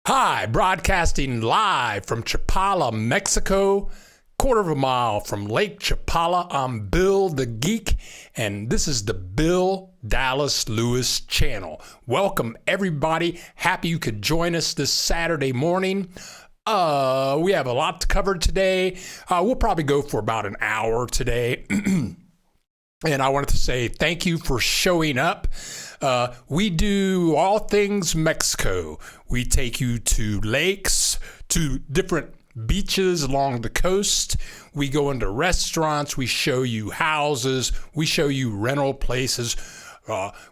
Hi, broadcasting live from Chapala, Mexico, quarter of a mile from Lake Chapala. I'm Bill the Geek, and this is the Bill Dallas Lewis channel. Welcome, everybody. Happy you could join us this Saturday morning. We have a lot to cover today. We'll probably go for about an hour today. And I wanted to say thank you for showing up. We do all things Mexico. We take you to lakes, to different beaches along the coast. We go into restaurants. We show you houses. We show you rental places.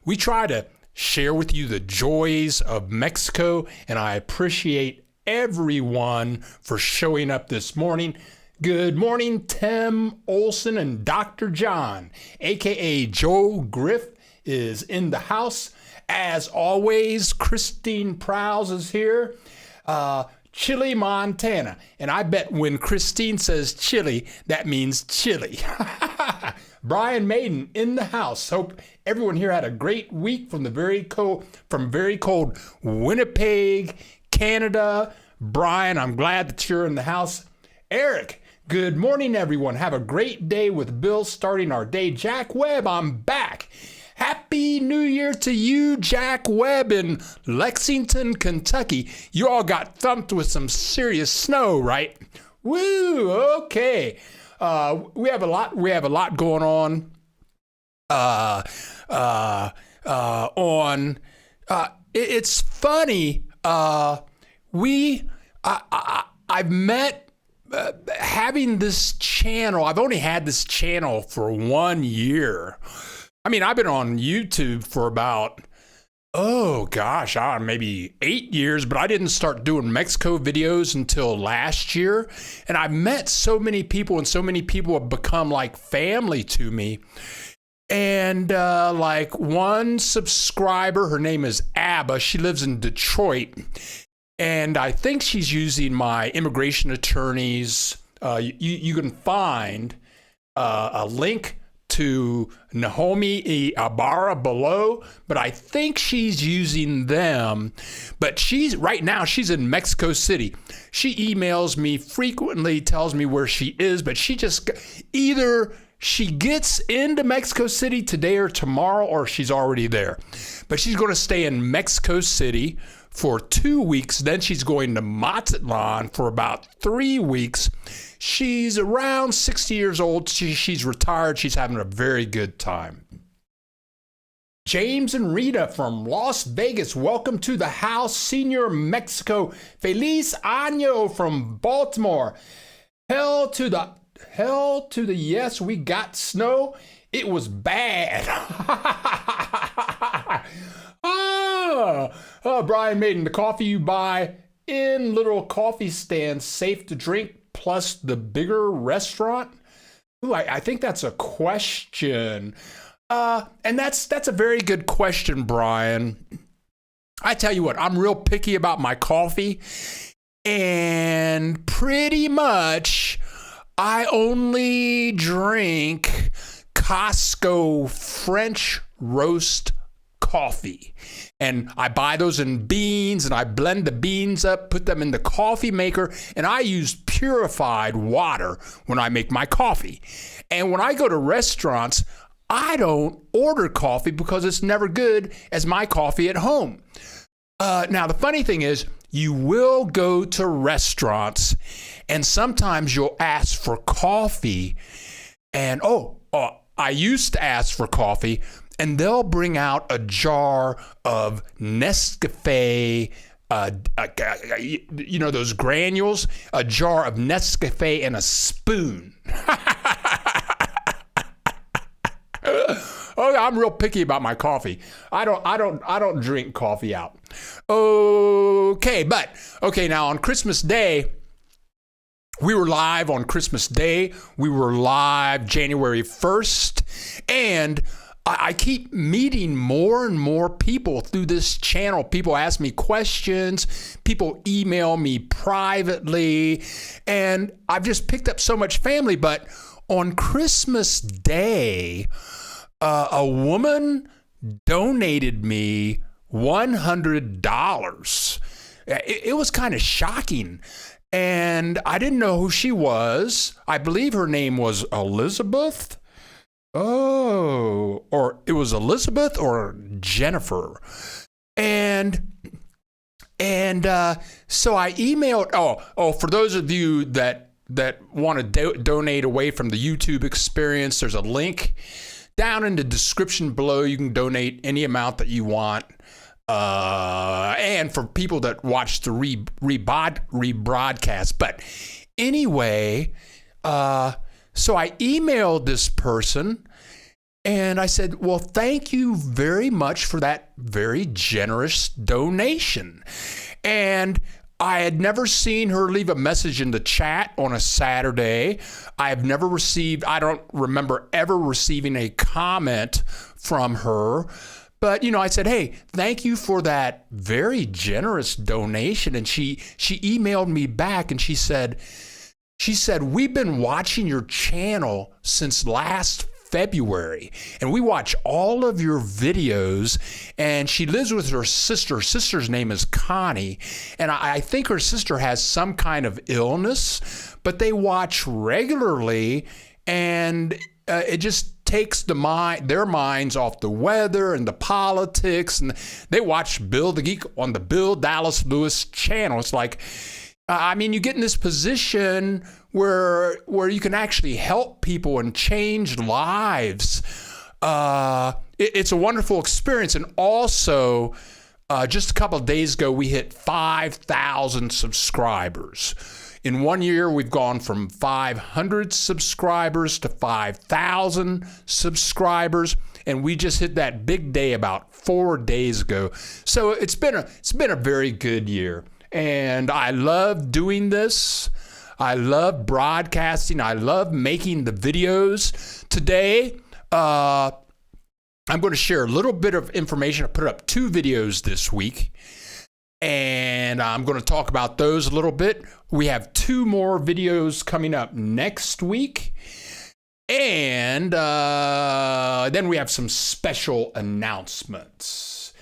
We try to share with you the joys of Mexico, and I appreciate everyone for showing up this morning. Good morning, Tim Olson and Dr. John, aka Joe Griff, is in the house. As always, Christine Prowse is here. Chile, Montana. And I bet when Christine says chili, that means chili. Brian Maiden in the house. Hope everyone here had a great week from very cold Winnipeg, Canada. Brian, I'm glad that you're in the house. Eric, good morning, everyone. Have a great day with Bill starting our day. Jack Webb, I'm back. Happy New Year to you, Jack Webb in Lexington, Kentucky. You all got thumped with some serious snow, right? Woo, okay. We have a lot going on. It's funny. I've met having this channel. I've only had this channel for 1 year. I mean, I've been on YouTube for about, maybe 8 years, but I didn't start doing Mexico videos until last year. And I've met so many people, and so many people have become like family to me. And like one subscriber, her name is Abba. She lives in Detroit. And I think she's using my immigration attorneys. You can find a link to Naomi Ibarra below, but I think she's using them. But right now she's in Mexico City. She emails me frequently, tells me where she is, but either she gets into Mexico City today or tomorrow, or she's already there. But she's going to stay in Mexico City for 2 weeks. Then she's going to Mazatlan for about 3 weeks. She's around 60 years old. She's retired. She's having a very good time. James and Rita from Las Vegas, welcome to the house. Senior Mexico, Feliz Año from Baltimore. Hell to the yes, we got snow. It was bad. Brian Maiden, the coffee you buy in little coffee stands, safe to drink, plus the bigger restaurant? Ooh, I think that's a question. And that's a very good question, Brian. I tell you what, I'm real picky about my coffee. And pretty much, I only drink Costco French roast coffee. And I buy those in beans, and I blend the beans up, put them in the coffee maker, and I use purified water when I make my coffee. And when I go to restaurants, I don't order coffee because it's never good as my coffee at home. Now, the funny thing is, you will go to restaurants, and sometimes you'll ask for coffee, and I used to ask for coffee, and they'll bring out a jar of Nescafe, those granules, a jar of Nescafe and a spoon. Oh, I'm real picky about my coffee. I don't drink coffee out. Okay, now on Christmas Day, we were live on Christmas Day. We were live January 1st, and I keep meeting more and more people through this channel. People ask me questions. People email me privately. And I've just picked up so much family. But on Christmas Day, a woman donated me $100. it was kind of shocking. And I didn't know who she was. I believe her name was Elizabeth. Oh, or it was Elizabeth or Jennifer. And so I emailed, for those of you that want to donate away from the YouTube experience, there's a link down in the description below. You can donate any amount that you want. And for people that watch the rebroadcast. But anyway, so I emailed this person and I said, well, thank you very much for that very generous donation. And I had never seen her leave a message in the chat on a Saturday. I don't remember ever receiving a comment from her. But, I said, hey, thank you for that very generous donation. And she emailed me back and she said, we've been watching your channel since last February, and we watch all of your videos. And she lives with her sister. Her sister's name is Connie. And I think her sister has some kind of illness, but they watch regularly, and it just takes their minds off the weather and the politics, and they watch Bill the Geek on the Bill Dallas Lewis channel. It's like, you get in this position where you can actually help people and change lives. It's a wonderful experience. And also, just a couple of days ago, we hit 5,000 subscribers. In 1 year, we've gone from 500 subscribers to 5,000 subscribers, and we just hit that big day about 4 days ago. So it's been a very good year, and I love doing this. I love broadcasting. I love making the videos. Today, I'm going to share a little bit of information. I put up 2 videos this week, and I'm going to talk about those a little bit. We have 2 more videos coming up next week. And then we have some special announcements.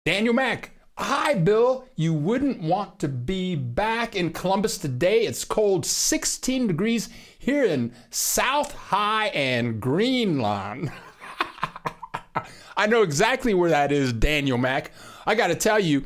Daniel Mack. Hi, Bill. You wouldn't want to be back in Columbus today. It's cold, 16 degrees here in South High and Greenlawn. I know exactly where that is, Daniel Mack. I got to tell you,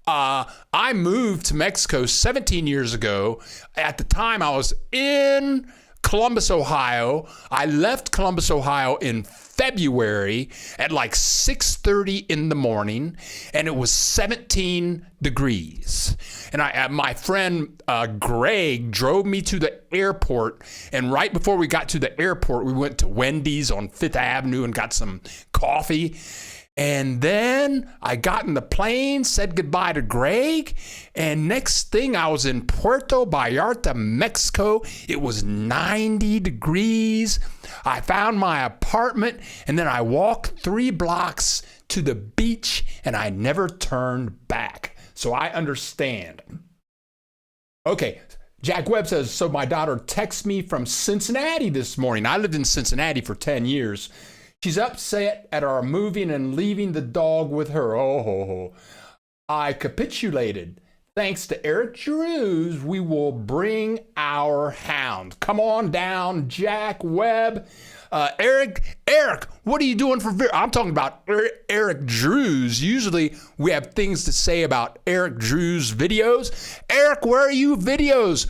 I moved to Mexico 17 years ago. At the time, I was in Columbus, Ohio. I left Columbus, Ohio in February at like 6:30 in the morning, and it was 17 degrees. And my friend Greg drove me to the airport, and right before we got to the airport, we went to Wendy's on 5th Avenue and got some coffee. And then I got in the plane, said goodbye to Greg, and next thing I was in Puerto Vallarta, Mexico. It was 90 degrees. I found my apartment, and then I walked 3 blocks to the beach, and I never turned back. So I understand. Okay, Jack Webb says, so my daughter texted me from Cincinnati this morning. I lived in Cincinnati for 10 years. She's upset at our moving and leaving the dog with her. Oh, I capitulated. Thanks to Eric Drews, we will bring our hound. Come on down, Jack Webb. Eric, what are you doing for I'm talking about Eric Drews. Usually we have things to say about Eric Drews videos. Eric, where are you videos?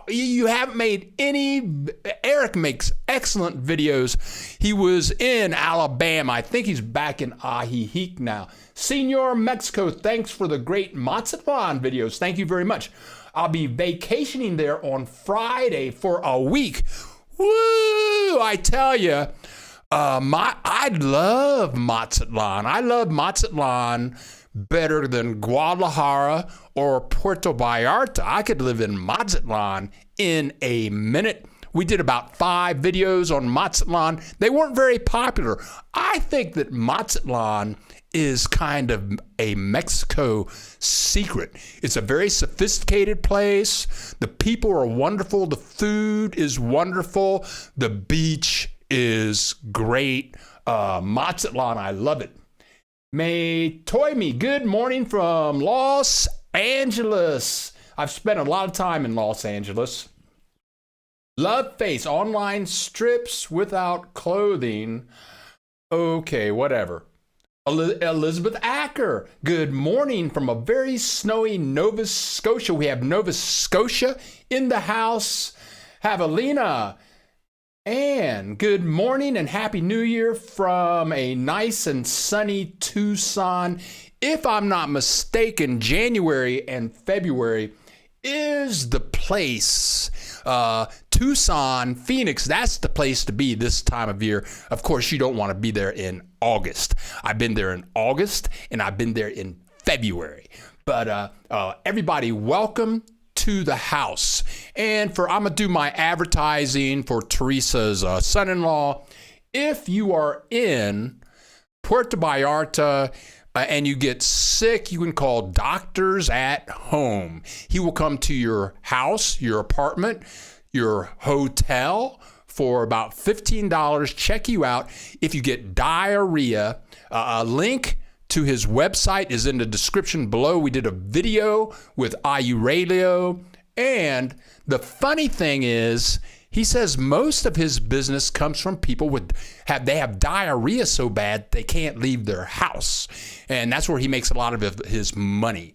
You haven't made any. Eric makes excellent videos. He was in Alabama. I think he's back in Ajijic now. Senor Mexico, thanks for the great Mazatlan videos. Thank you very much. I'll be vacationing there on Friday for a week. Woo! I tell you, I love Mazatlan. I love Mazatlan better than Guadalajara or Puerto Vallarta. I could live in Mazatlan in a minute. We did about 5 videos on Mazatlan. They weren't very popular. I think that Mazatlan is kind of a Mexico secret. It's a very sophisticated place. The people are wonderful. The food is wonderful. The beach is great. Mazatlan, I love it. May Toyme, good morning from Los Angeles. I've spent a lot of time in Los Angeles. Love Face, online strips without clothing. Okay, whatever. Elizabeth Acker, good morning from a very snowy Nova Scotia. We have Nova Scotia in the house. Javelina. And good morning and Happy New Year from a nice and sunny Tucson. If I'm not mistaken, January and February is the place. Tucson, Phoenix, that's the place to be this time of year. Of course, you don't want to be there in August. I've been there in August and I've been there in February. But everybody, welcome to the house. And I'm gonna do my advertising for Teresa's son-in-law. If you are in Puerto Vallarta and you get sick, you can call Doctors at Home. He will come to your house, your apartment, your hotel for about $15, check you out. If you get diarrhea, a link to his website is in the description below. We did a video with Aurelio. And the funny thing is, he says most of his business comes from people they have diarrhea so bad they can't leave their house. And that's where he makes a lot of his money.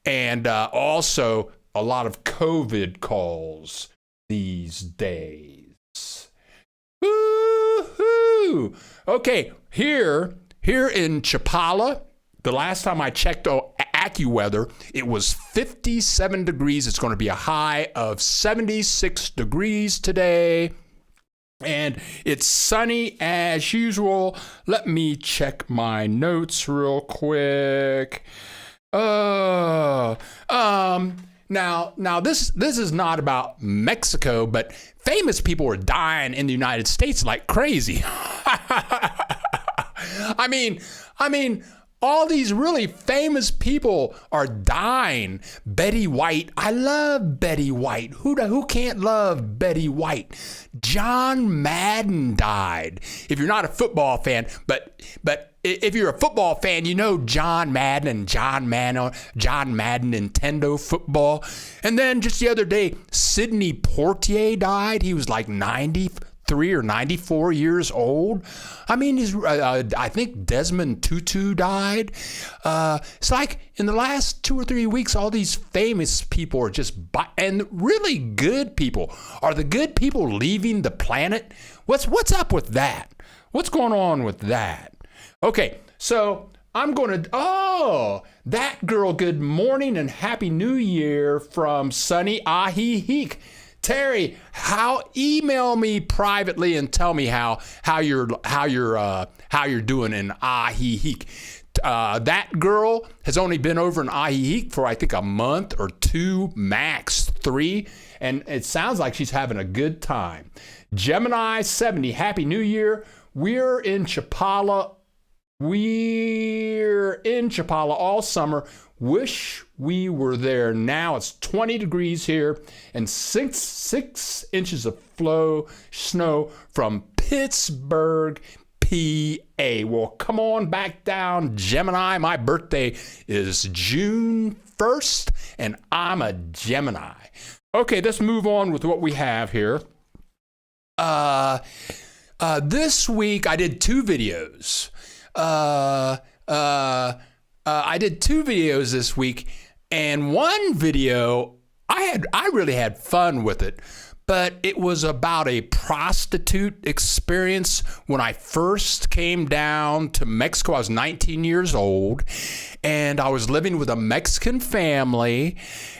And also a lot of COVID calls these days. Woo-hoo! Okay, here in Chapala, the last time I checked AccuWeather, it was 57 degrees. It's going to be a high of 76 degrees today. And it's sunny as usual. Let me check my notes real quick. Now this is not about Mexico, but famous people are dying in the United States like crazy. I mean, all these really famous people are dying. Betty White. I love Betty White. Who can't love Betty White? John Madden died. If you're not a football fan, but if you're a football fan, you know John Madden and John Madden Nintendo football. And then just the other day, Sidney Poitier died. He was like 93 or 94 years old. I mean, I think Desmond Tutu died. It's like in the last 2 or 3 weeks, all these famous people are and really good people. Are the good people leaving the planet? What's up with that? What's going on with that? Okay, so I'm going to, that girl, good morning and Happy New Year from sunny Ajijic. Terry, email me privately and tell me how you're doing in Ajijic. That girl has only been over in Ajijic for I think a month or 2, max 3, and it sounds like she's having a good time. Gemini 70, Happy New Year. We're in Chapala all summer. Wish we were there now. It's 20 degrees here and 6 inches of snow from Pittsburgh, PA. Well, come on back down, Gemini. My birthday is June 1st, and I'm a Gemini. Okay, let's move on with what we have here. This week I did 2 videos. I did 2 videos this week, and one video I really had fun with it, but it was about a prostitute experience when I first came down to Mexico. I was 19 years old, and I was living with a Mexican family,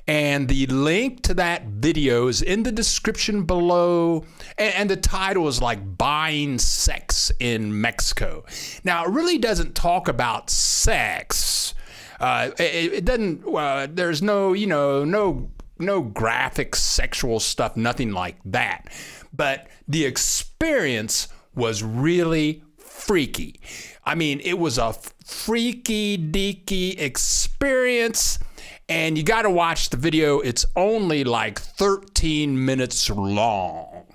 and the link to that video is in the description below, and the title is like Buying Sex in Mexico. Now, it really doesn't talk about sex. It doesn't, there's no graphic sexual stuff, nothing like that. But the experience was really freaky. I mean, it was a freaky deaky experience, and you got to watch the video. It's only like 13 minutes long.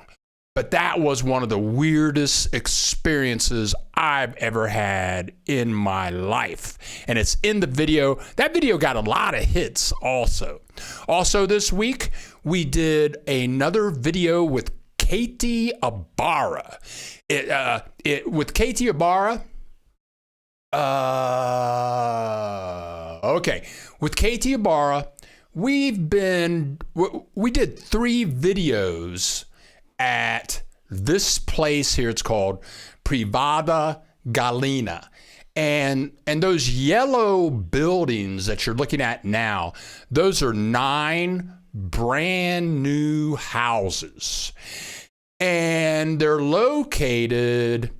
But that was one of the weirdest experiences I've ever had in my life. And it's in the video. That video got a lot of hits also. Also this week, we did another video with Katie Ibarra. With Katie Ibarra, with Katie Ibarra, we did 3 videos at this place here. It's called Privada Galina. And those yellow buildings that you're looking at now, those are 9 brand new houses. And they're located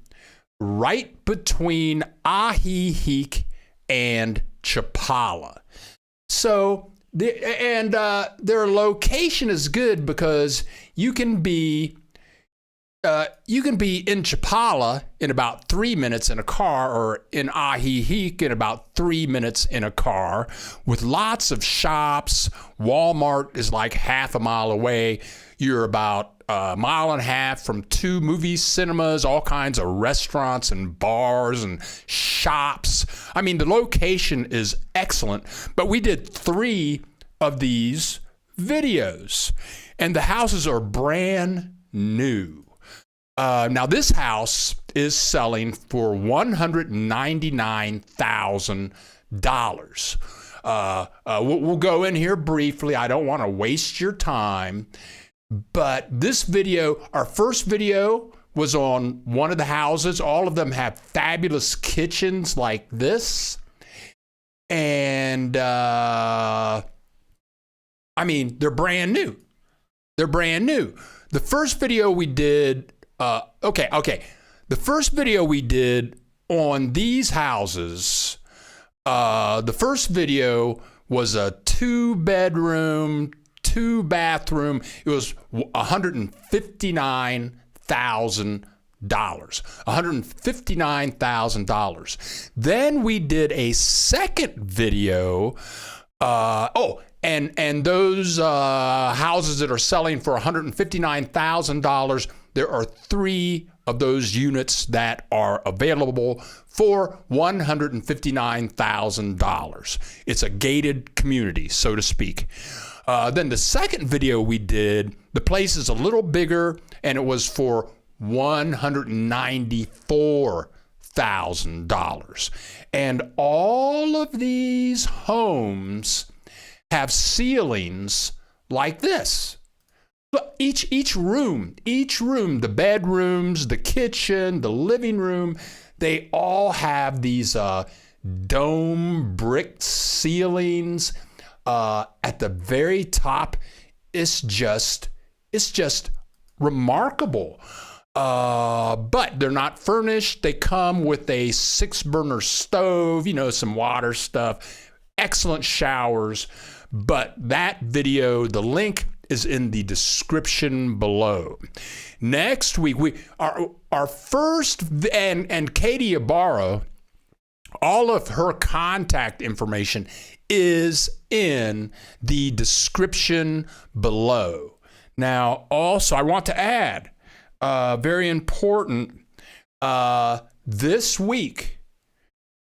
right between Ajijic and Chapala. So, their location is good because you can be in Chapala in about 3 minutes in a car, or in Ajijic in about 3 minutes in a car, with lots of shops. Walmart is like half a mile away. You're about a mile and a half from 2 movie cinemas, all kinds of restaurants and bars and shops. I mean, the location is excellent, but we did 3 of these videos, and the houses are brand new. Now, this house is selling for $199,000. We'll go in here briefly. I don't want to waste your time. But this video, our first video, was on one of the houses. All of them have fabulous kitchens like this. And, I mean, they're brand new. They're brand new. The first video we did, the first video we did on these houses, the first video was a 2-bedroom, 2-bathroom. It was $159,000. $159,000. Then we did a second video. And those houses that are selling for $159,000, there are 3 of those units that are available for $159,000. It's a gated community, so to speak. Then the second video we did, the place is a little bigger, and it was for $194,000. And all of these homes have ceilings like this. Look, each room, the bedrooms, the kitchen, the living room, they all have these dome brick ceilings. At the very top, it's just remarkable. But they're not furnished. They come with a 6-burner stove, some water stuff, excellent showers. But that video, the link is in the description below. Next week, our first, and Katie Ibarra, all of her contact information is in the description below. Now, also, I want to add, very important, this week,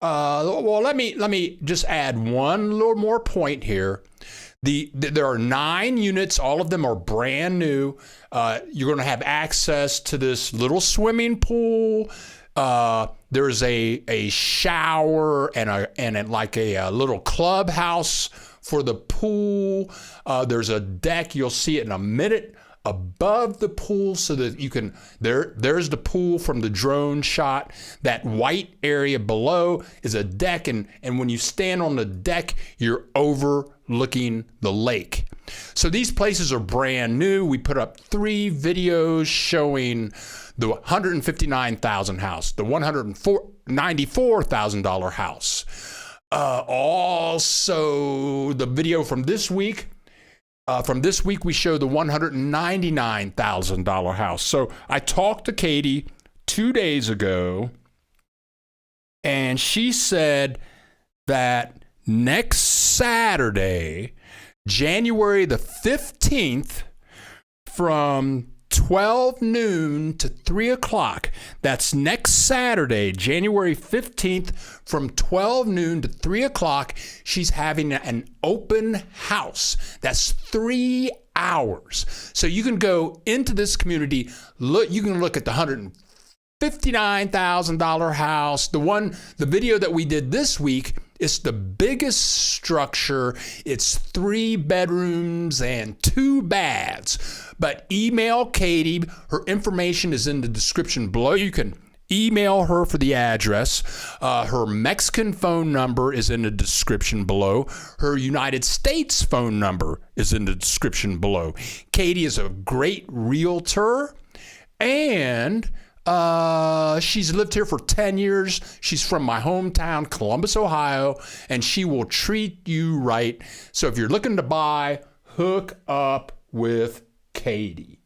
let me just add one little more point here. There are 9 units. All of them are brand new. You're going to have access to this little swimming pool. There's a shower and a little clubhouse for the pool. There's a deck. You'll see it in a minute above the pool, so that you can, there's the pool from the drone shot. That white area below is a deck, and when you stand on the deck, you're overlooking the lake. So these places are brand new. We put up 3 videos showing the $159,000 house, the $194,000 house. Also, the video from this week, we show the $199,000 house. So I talked to Katie 2 days ago, and she said that next Saturday, January the 15th, from 12 noon to 3 o'clock. That's next Saturday, January 15th, from 12 noon to 3 o'clock. She's having an open house. That's 3 hours. So you can go into this community. Look, you can look at the $159,000 house. The video that we did this week, it's the biggest structure. It's 3 bedrooms and 2 baths. But email Katie. Her information is in the description below. You can email her for the address. Her Mexican phone number is in the description below. Her United States phone number is in the description below. Katie is a great realtor, and she's lived here for 10 years. She's from my hometown, Columbus, Ohio, and she will treat you right. So if you're looking to buy, hook up with Katie.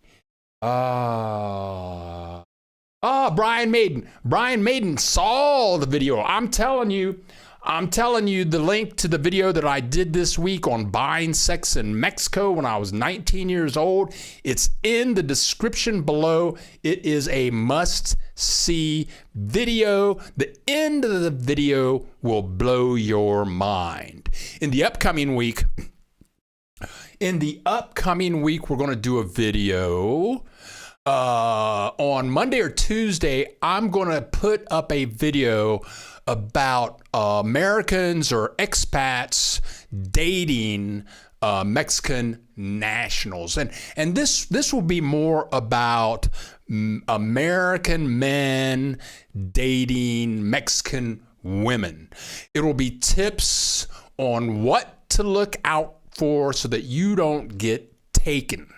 Brian Maiden. Brian Maiden saw the video. I'm telling you, the link to the video that I did this week on buying sex in Mexico when I was 19 years old. It's in the description below. It is a must-see video. The end of the video will blow your mind. In the upcoming week, we're going to do a video. On Monday or Tuesday, I'm going to put up a video about Americans or expats dating Mexican nationals. And this will be more about American men dating Mexican women. It will be tips on what to look out for so that you don't get taken.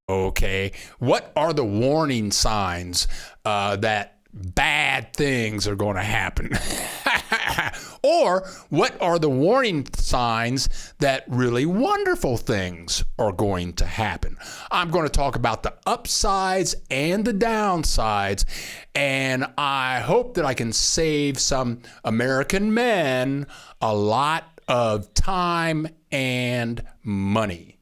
Okay, what are the warning signs that bad things are going to happen? Or what are the warning signs that really wonderful things are going to happen? I'm going to talk about the upsides and the downsides, and I hope that I can save some American men a lot of time and money.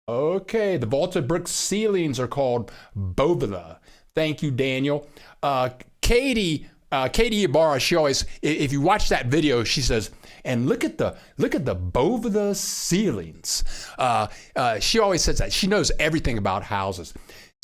Okay, the vaulted brick ceilings are called Bovida. Thank you, Daniel. Katie Ibarra, she always, if you watch that video, she says, and look at the Bovida ceilings. She always says that. She knows everything about houses.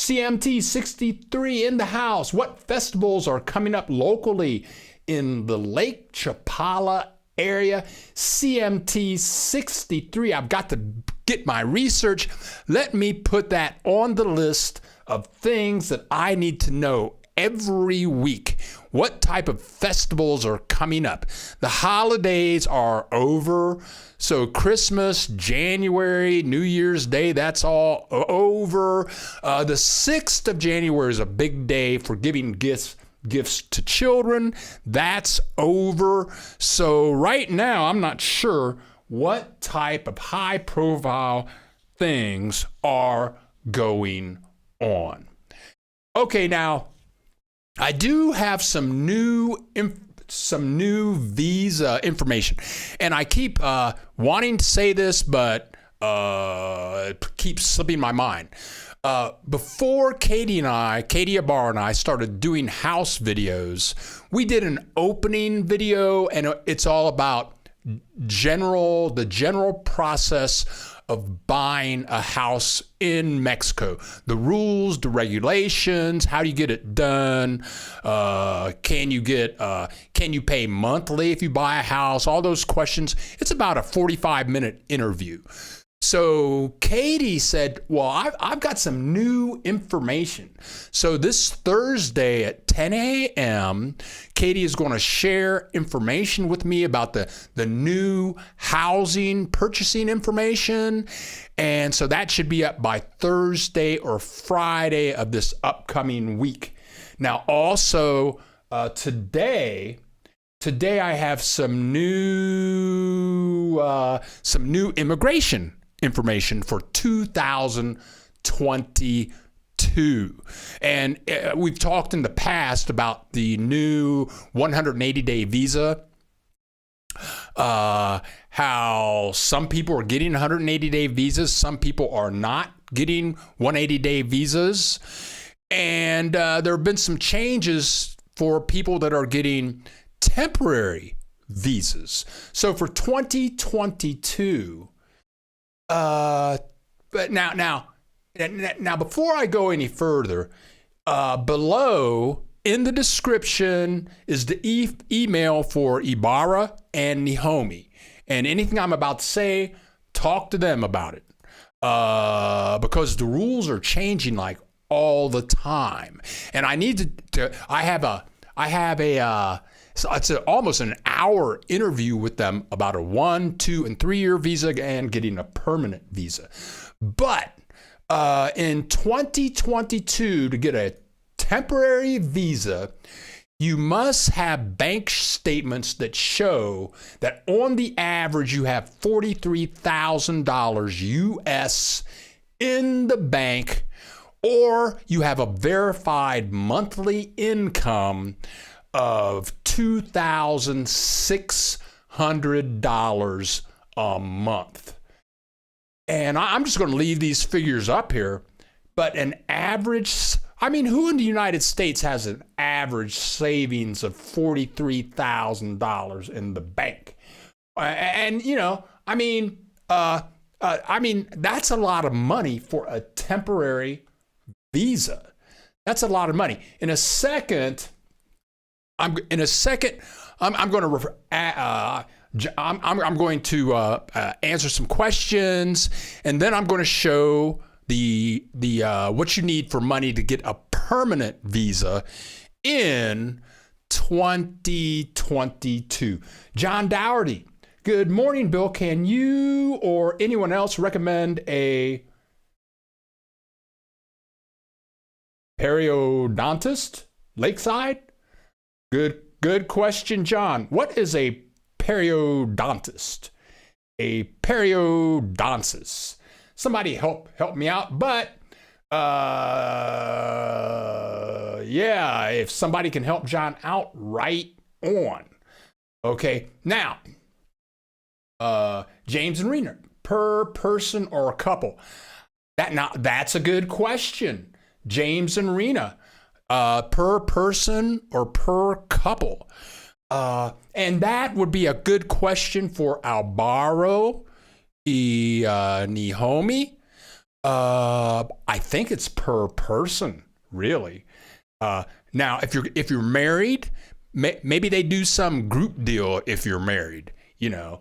CMT 63 in the house. What festivals are coming up locally in the Lake Chapala area? CMT 63. I've got to get my research. Let me put that on the list of things that I need to know every week. What type of festivals are coming up? The holidays are over. So Christmas, January, New Year's Day, that's all over. The 6th of January is a big day for giving gifts to children. That's over. So right now, I'm not sure what type of high profile things are going on. Okay, now I do have some new visa information, and I keep wanting to say this, but it keeps slipping my mind. Before Katie Ibarra and I started doing house videos, we did an opening video, and it's all about the general process of buying a house in Mexico. The rules, the regulations, how do you get it done? Can you pay monthly if you buy a house? All those questions. It's about a 45-minute interview. So Katie said, well, I've got some new information. So this Thursday at 10 a.m., Katie is going to share information with me about the new housing purchasing information. And so that should be up by Thursday or Friday of this upcoming week. Now, also today I have some new immigration information for 2022. And we've talked in the past about the new 180-day visa, how some people are getting 180-day visas, some people are not getting 180-day visas. And there have been some changes for people that are getting temporary visas. So for 2022, but now, before I go any further, below in the description is the email for Ibarra and Naomi. And anything I'm about to say, talk to them about it. Because the rules are changing like all the time. And I need it's almost an hour interview with them about a 1, 2, and 3 year visa and getting a permanent visa. But in 2022, to get a temporary visa, you must have bank statements that show that on the average you have $43,000 US in the bank, or you have a verified monthly income of $2,600 a month. And I'm just going to leave these figures up here, but an average, who in the United States has an average savings of $43,000 in the bank? That's a lot of money for a temporary visa. That's a lot of money. In a second, I'm going to answer some questions, and then I'm going to show the what you need for money to get a permanent visa in 2022. John Dougherty. Good morning, Bill. Can you or anyone else recommend a periodontist? Lakeside? Good question, John. What is a periodontist? A periodontist. Somebody help me out. But if somebody can help John out, right on. Okay, now, James and Rena, per person or a couple? That's a good question. James and Rena, per person or per couple? And that would be a good question for Alvaro, Naomi. I think it's per person, really. Now, if you're married, maybe they do some group deal if you're married, to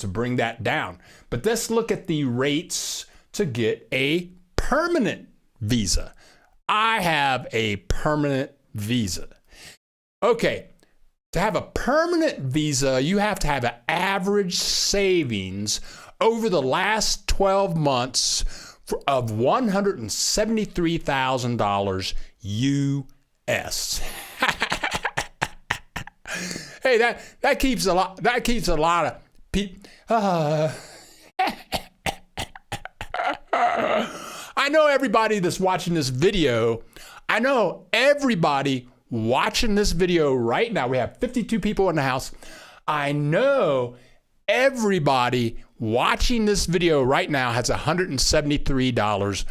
bring that down. But let's look at the rates to get a permanent visa. I have a permanent visa. Okay, to have a permanent visa, you have to have an average savings over the last 12 months of $173,000 US. Hey, that keeps a lot of people. I know everybody that's watching this video. I know everybody watching this video right now. We have 52 people in the house. I know everybody watching this video right now has $173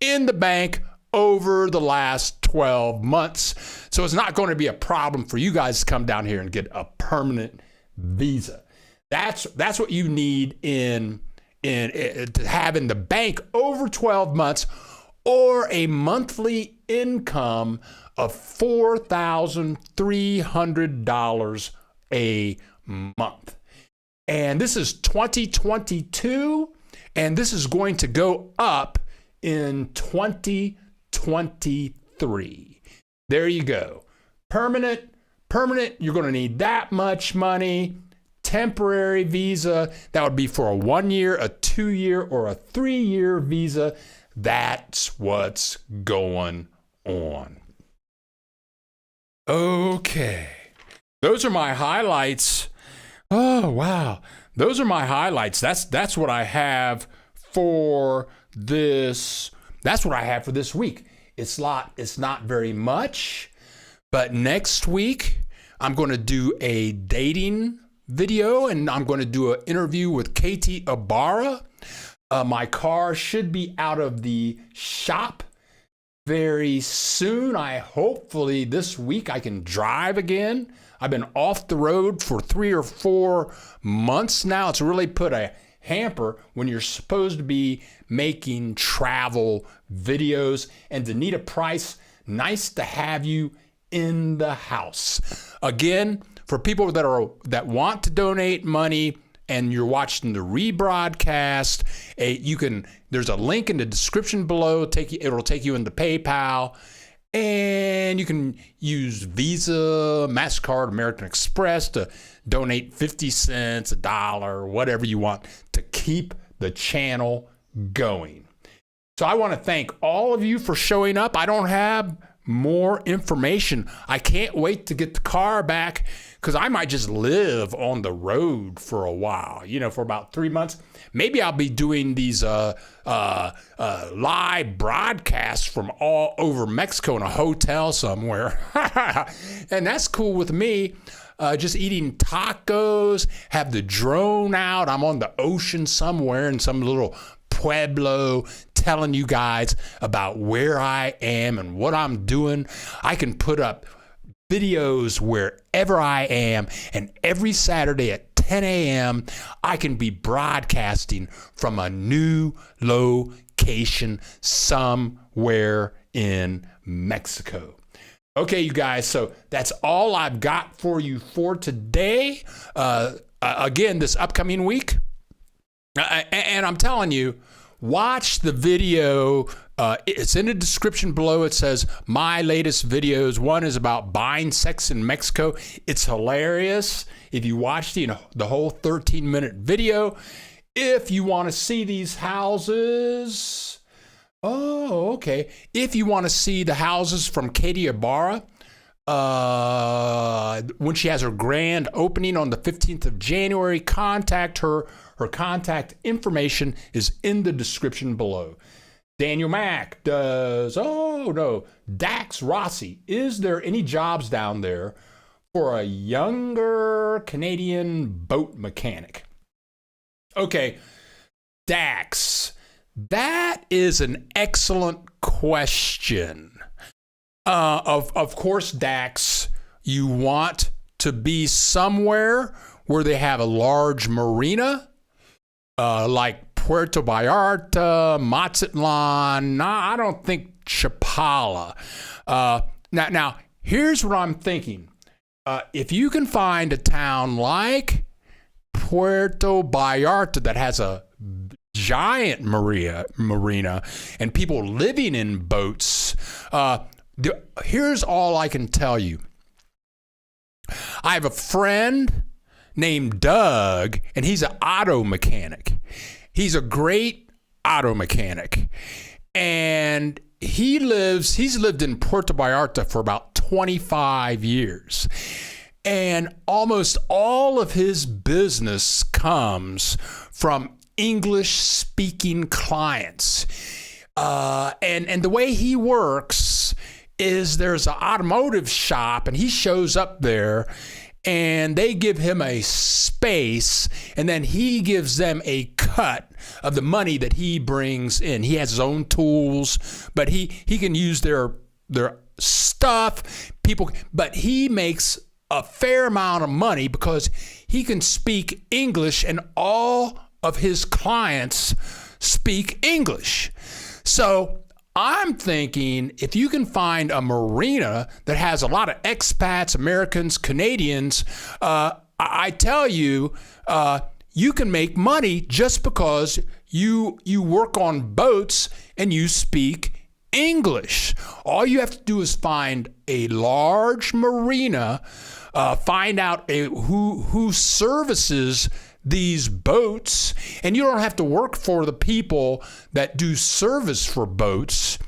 in the bank over the last 12 months. So it's not going to be a problem for you guys to come down here and get a permanent visa. That's what you need to have in the bank over 12 months, or a monthly income of $4,300 a month. And this is 2022, and this is going to go up in 2023. There you go. Permanent, you're going to need that much money. Temporary visa, that would be for a 1 year, a 2 year, or a 3 year visa. That's what's going on. Okay. Those are my highlights. Oh, wow. Those are my highlights. That's what I have for this. That's what I have for this week. It's not very much, but next week I'm going to do a dating video, and I'm going to do an interview with Katie Ibarra. My car should be out of the shop very soon. Hopefully this week I can drive again. I've been off the road for 3 or 4 months now. It's really put a hamper when you're supposed to be making travel videos. And Danita Price, nice to have you in the house. Again, for people that want to donate money and you're watching the rebroadcast, there's a link in the description below. It'll take you into PayPal, and you can use Visa, MasterCard, American Express to donate 50 cents, $1, whatever you want to keep the channel going. So I want to thank all of you for showing up. I don't have more information. I can't wait to get the car back because I might just live on the road for a while, for about 3 months. Maybe I'll be doing these live broadcasts from all over Mexico in a hotel somewhere. And that's cool with me. Just eating tacos, have the drone out. I'm on the ocean somewhere in some little pueblo, telling you guys about where I am and what I'm doing. I can put up videos wherever I am, and every Saturday at 10 a.m. I can be broadcasting from a new location somewhere in Mexico. Okay, you guys, so that's all I've got for you for today. Again, this upcoming week, and I'm telling you, watch the video. It's in the description below. It says my latest videos. One is about buying sex in Mexico. It's hilarious. If you watch the whole 13-minute video, if you want to see these houses, okay. If you want to see the houses from Katie Ibarra, when she has her grand opening on the 15th of January, contact her. Her contact information is in the description below. Daniel Mack does, Dax Rossi, is there any jobs down there for a younger Canadian boat mechanic? Okay, Dax, that is an excellent question. Of course, Dax, you want to be somewhere where they have a large marina, like Puerto Vallarta, Mazatlan. Nah, I don't think Chapala. Now, here's what I'm thinking. If you can find a town like Puerto Vallarta that has a giant marina and people living in boats, here's all I can tell you. I have a friend named Doug, and he's an auto mechanic. He's a great auto mechanic. And he's lived in Puerto Vallarta for about 25 years. And almost all of his business comes from English-speaking clients. And the way he works is there's an automotive shop, and he shows up there, and they give him a space, and then he gives them a cut of the money that he brings in. He has his own tools, but he can use their stuff. But he makes a fair amount of money because he can speak English, and all of his clients speak English. So I'm thinking if you can find a marina that has a lot of expats, Americans, Canadians, I tell you, you can make money just because you work on boats and you speak English. All you have to do is find a large marina, find out who services these boats, and you don't have to work for the people that do service for boats.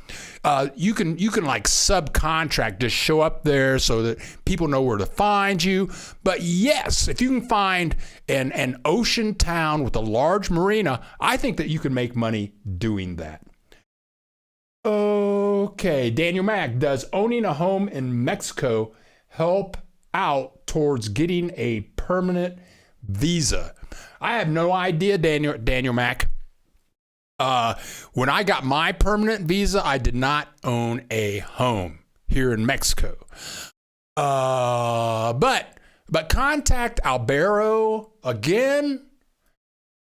You can like subcontract, just show up there so that people know where to find you. But yes, if you can find an ocean town with a large marina, I think that you can make money doing that. Okay, Daniel Mack, does owning a home in Mexico help out towards getting a permanent visa? I have no idea, Daniel Mack. When I got my permanent visa, I did not own a home here in Mexico. But contact Albero again.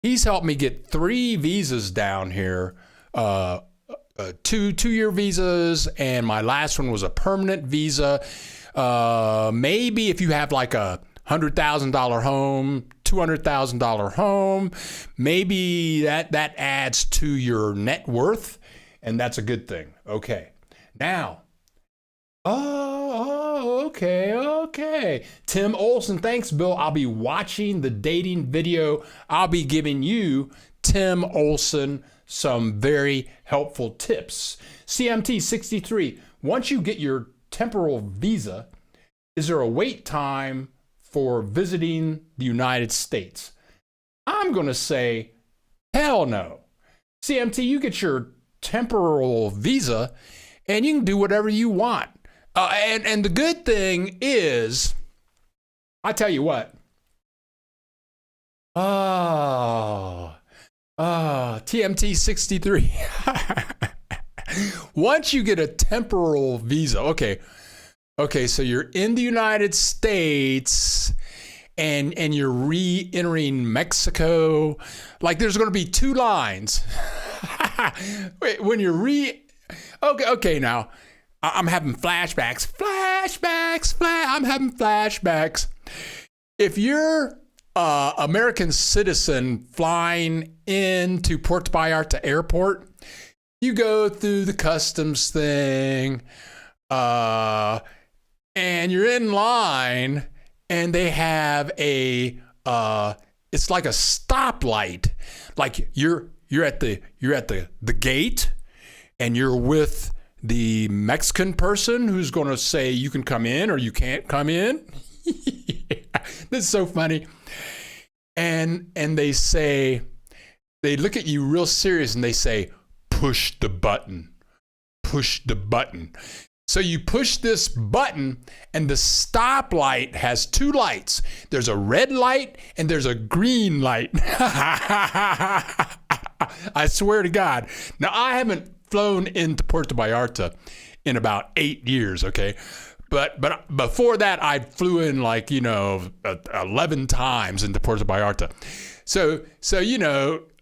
He's helped me get 3 visas down here. 2-year visas, and my last one was a permanent visa. Maybe if you have like a $100,000 home, $200,000 home, maybe that adds to your net worth, and that's a good thing. Okay. Now, okay. Tim Olson, thanks, Bill. I'll be watching the dating video. I'll be giving you, Tim Olson, some very helpful tips. CMT 63, once you get your temporal visa, is there a wait time for visiting the United States? I'm going to say, hell no. CMT, you get your temporal visa and you can do whatever you want. And the good thing is, I tell you what, TMT 63. Once you get a temporal visa, okay, so you're in the United States and you're re-entering Mexico. Like there's going to be 2 lines. Wait, when you're okay, now I'm having flashbacks. I'm having flashbacks. If you're American citizen flying into Puerto Vallarta Airport, you go through the customs thing, and you're in line, and they have it's like a stoplight. Like you're at the gate, and you're with the Mexican person who's going to say you can come in or you can't come in. This is so funny. And they look at you real serious and they say, push the button. So you push this button and the stoplight has 2 lights. There's a red light and there's a green light. I swear to God. Now, I haven't flown into Puerto Vallarta in about 8 years, okay? But before that, I flew in 11 times into Puerto Vallarta. So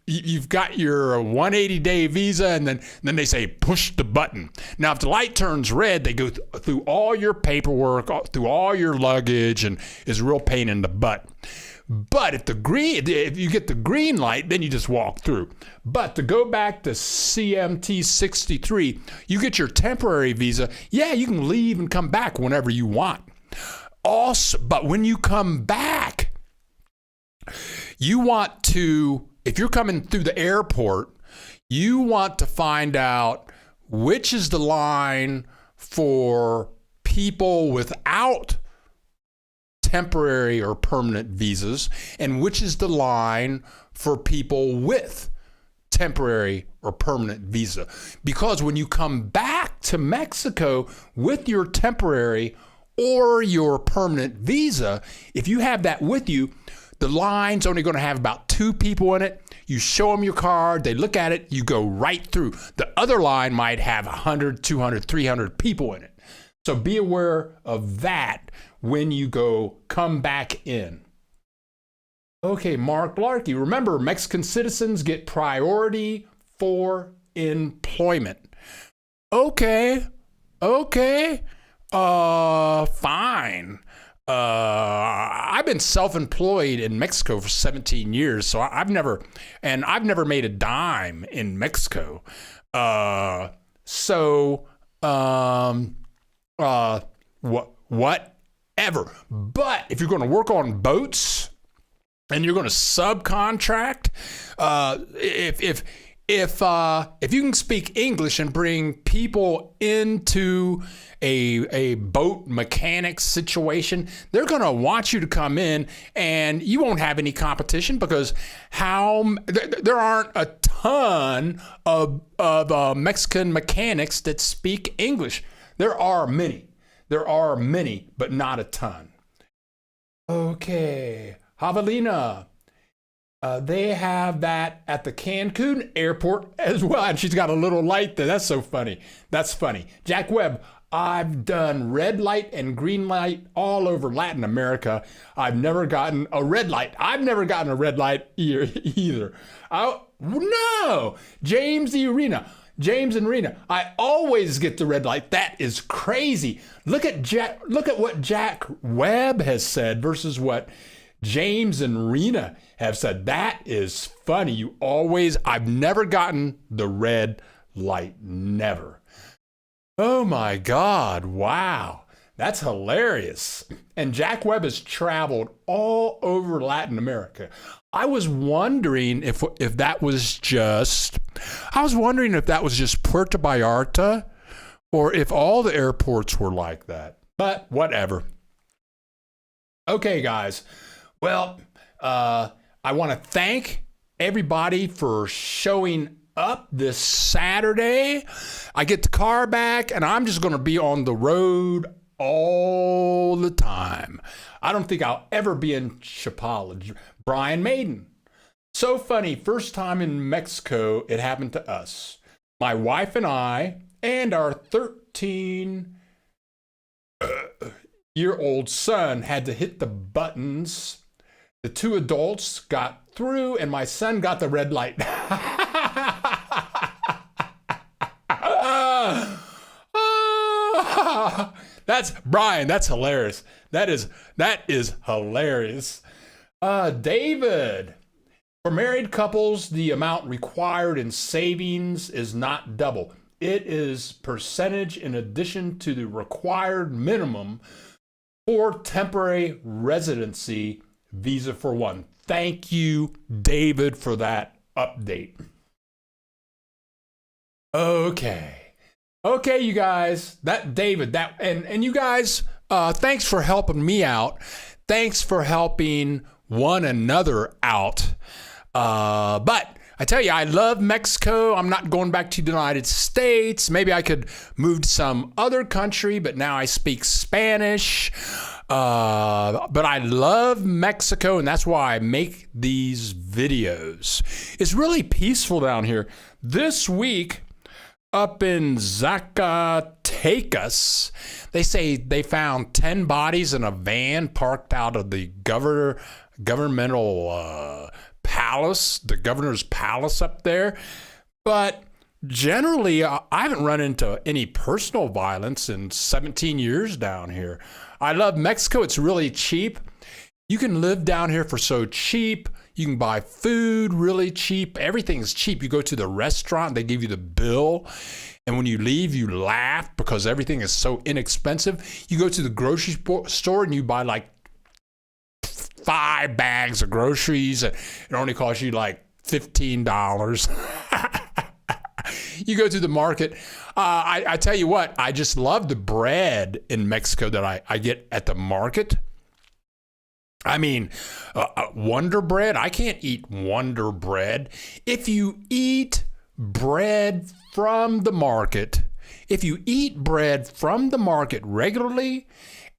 you've got your 180-day visa, and then they say, push the button. Now, if the light turns red, they go through all your paperwork, through all your luggage, and it's a real pain in the butt. But if you get the green light, then you just walk through. But to go back to CMT 63, you get your temporary visa. Yeah, you can leave and come back whenever you want. Also, but when you come back, you want to, if you're coming through the airport, you want to find out which is the line for people without temporary or permanent visas, and which is the line for people with temporary or permanent visa. Because when you come back to Mexico with your temporary or your permanent visa, if you have that with you, the line's only going to have about 2 people in it. You show them your card, they look at it, you go right through. The other line might have 100, 200, 300 people in it. So be aware of that when you come back in. Okay, Mark Larkey. Remember, Mexican citizens get priority for employment. Okay, fine. I've been self-employed in Mexico for 17 years, so I've never made a dime in Mexico. Whatever. But if you're going to work on boats and you're going to subcontract, if you can speak English and bring people into a boat mechanic situation, they're going to want you to come in, and you won't have any competition because there aren't a ton of Mexican mechanics that speak English. There are many, but not a ton. Okay, Javelina. They have that at the Cancun airport as well. And she's got a little light there. That's so funny. That's funny. Jack Webb, I've done red light and green light all over Latin America. I've never gotten a red light. I've never gotten a red light either. Oh, no. James and Rena, I always get the red light. That is crazy. Look at what Jack Webb has said versus what James and Rena have said. That is funny. I've never gotten the red light. Never. Oh my God. Wow. That's hilarious. And Jack Webb has traveled all over Latin America. I was wondering if that was just Puerto Vallarta or if all the airports were like that. But whatever. Okay, guys. Well, I want to thank everybody for showing up this Saturday. I get the car back and I'm just going to be on the road all the time. I don't think I'll ever be in Chapala. Brian Maiden. So funny. First time in Mexico, it happened to us. My wife and I and our 13-year-old son had to hit the buttons. The two adults got through and my son got the red light. That's Brian. That's hilarious. That is hilarious. David, for married couples, the amount required in savings is not double. It is percentage in addition to the required minimum for temporary residency visa for one. Thank you, David, for that update. Okay, you guys, and you guys, thanks for helping me out. Thanks for helping one another out. But I tell you, I love Mexico. I'm not going back to the United States. Maybe I could move to some other country, but now I speak Spanish. But I love Mexico, and that's why I make these videos. It's really peaceful down here. This week, up in Zacatecas, they say they found 10 bodies in a van parked out of the governmental palace, the governor's palace up there. But generally, I haven't run into any personal violence in 17 years down here. I love Mexico. It's really cheap. You can live down here for so cheap. You can buy food really cheap. Everything's cheap. You go to the restaurant, they give you the bill. And when you leave, you laugh because everything is so inexpensive. You go to the grocery store and you buy like 5 bags of groceries. And it only costs you like $15. You go to the market. I tell you what, I just love the bread in Mexico that I get at the market. I mean, Wonder Bread, I can't eat Wonder Bread. If you eat bread from the market, regularly,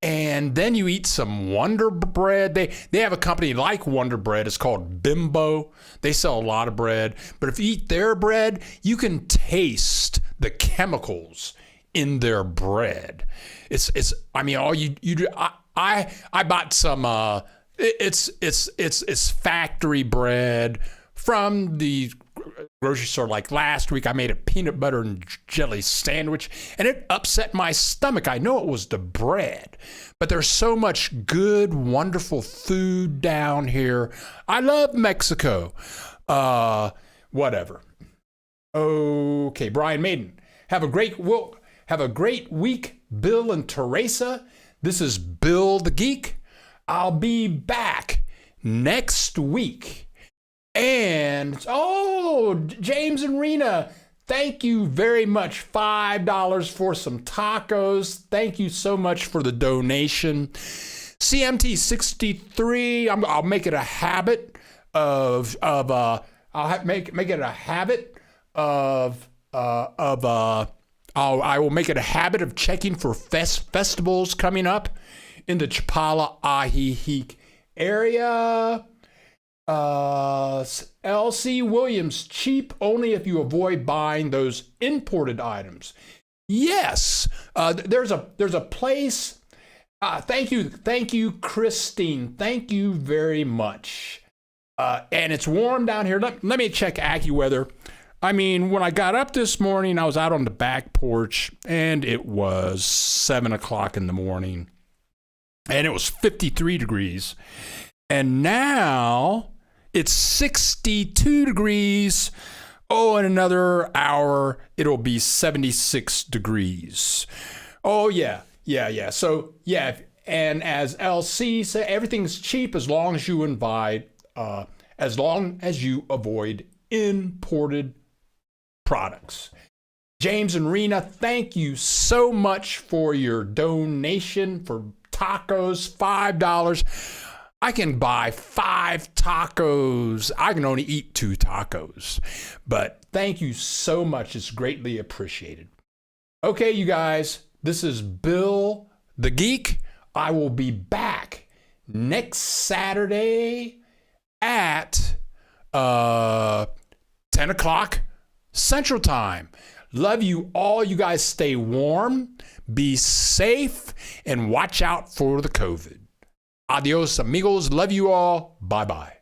and then you eat some Wonder Bread, they have a company like Wonder Bread. It's called Bimbo. They sell a lot of bread. But if you eat their bread, you can taste the chemicals in their bread. I mean, all you do, I bought some, it's factory bread from the grocery store. Like last week, I made a peanut butter and jelly sandwich, and it upset my stomach. I know it was the bread, but there's so much good, wonderful food down here. I love Mexico. Whatever. Okay, Brian Maiden. Have a great week, Bill and Teresa. This is Bill the Geek. I'll be back next week. And, James and Rena, thank you very much. $5 for some tacos. Thank you so much for the donation. CMT63, I'll make it a habit I will make it a habit of checking for festivals coming up in the Chapala Ajijic area. LC Williams, cheap only if you avoid buying those imported items. Yes, there's a place. Thank you, Christine. Thank you very much. And it's warm down here. Let me check AccuWeather. I mean, when I got up this morning, I was out on the back porch, and it was 7 o'clock in the morning, and it was 53 degrees. And now it's 62 degrees. Oh, in another hour, it'll be 76 degrees. Oh, yeah. So, yeah, and as LC said, everything's cheap as long as you avoid imported products. James and Rena, thank you so much for your donation for tacos, $5. I can buy 5 tacos. I can only eat 2 tacos. But thank you so much. It's greatly appreciated. Okay, you guys, this is Bill the Geek. I will be back next Saturday at 10 o'clock Central Time. Love you all. You guys stay warm, be safe, and watch out for the COVID. Adios, amigos. Love you all. Bye-bye.